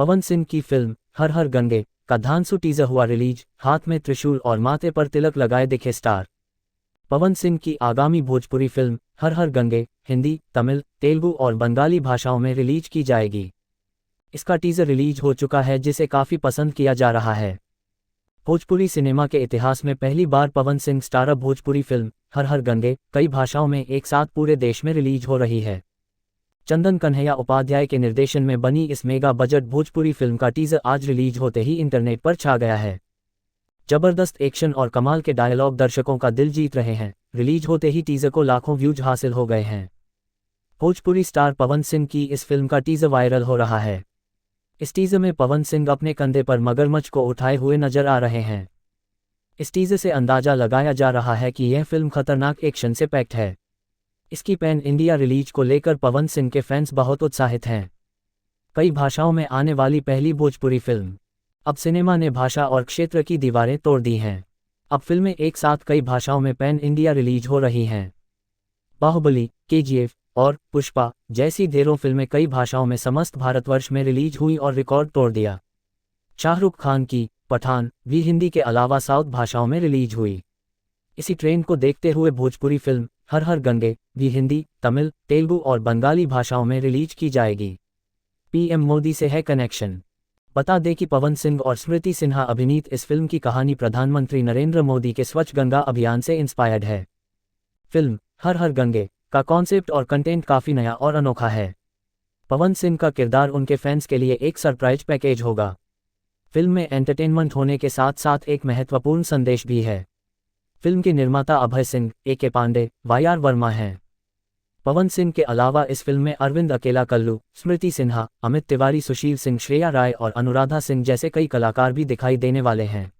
पवन सिंह की फिल्म हर हर गंगे का धांसू टीजर हुआ रिलीज। हाथ में त्रिशूल और माथे पर तिलक लगाए दिखे स्टार। पवन सिंह की आगामी भोजपुरी फिल्म हर हर गंगे हिंदी, तमिल, तेलुगु और बंगाली भाषाओं में रिलीज की जाएगी। इसका टीजर रिलीज हो चुका है, जिसे काफ़ी पसंद किया जा रहा है। भोजपुरी सिनेमा के इतिहास में पहली बार पवन सिंह स्टारर भोजपुरी फिल्म हर हर गंगे कई भाषाओं में एक साथ पूरे देश में रिलीज हो रही है। चंदन कन्हैया उपाध्याय के निर्देशन में बनी इस मेगा बजट भोजपुरी फिल्म का टीजर आज रिलीज होते ही इंटरनेट पर छा गया है। जबरदस्त एक्शन और कमाल के डायलॉग दर्शकों का दिल जीत रहे हैं। रिलीज होते ही टीजर को लाखों व्यूज हासिल हो गए हैं। भोजपुरी स्टार पवन सिंह की इस फिल्म का टीजर वायरल हो रहा है। इस टीजर में पवन सिंह अपने कंधे पर मगरमच्छ को उठाए हुए नजर आ रहे हैं। इस टीजर से अंदाजा लगाया जा रहा है कि यह फिल्म खतरनाक एक्शन से पैक्ड है। इसकी पैन इंडिया रिलीज को लेकर पवन सिंह के फैंस बहुत उत्साहित हैं। कई भाषाओं में आने वाली पहली भोजपुरी फिल्म। अब सिनेमा ने भाषा और क्षेत्र की दीवारें तोड़ दी हैं। अब फिल्में एक साथ कई भाषाओं में पैन इंडिया रिलीज हो रही हैं। बाहुबली, KGF और पुष्पा जैसी ढेरों फिल्में कई भाषाओं में समस्त भारतवर्ष में रिलीज हुई और रिकॉर्ड तोड़ दिया। शाहरुख खान की पठान भी हिंदी के अलावा साउथ भाषाओं में रिलीज हुई। इसी ट्रेंड को देखते हुए भोजपुरी फिल्म हर हर गंगे भी हिंदी, तमिल, तेलुगु और बंगाली भाषाओं में रिलीज की जाएगी। PM मोदी से है कनेक्शन। बता दें कि पवन सिंह और स्मृति सिन्हा अभिनीत इस फिल्म की कहानी प्रधानमंत्री नरेंद्र मोदी के स्वच्छ गंगा अभियान से इंस्पायर्ड है। फिल्म हर हर गंगे का कॉन्सेप्ट और कंटेंट काफ़ी नया और अनोखा है। पवन सिंह का किरदार उनके फैंस के लिए एक सरप्राइज पैकेज होगा। फिल्म में एंटरटेनमेंट होने के साथ साथ एक महत्वपूर्ण संदेश भी है। फिल्म के निर्माता अभय सिंह, AK पांडे, YR वर्मा हैं। पवन सिंह के अलावा इस फिल्म में अरविंद अकेला कल्लू, स्मृति सिन्हा, अमित तिवारी, सुशील सिंह, श्रेया राय और अनुराधा सिंह जैसे कई कलाकार भी दिखाई देने वाले हैं।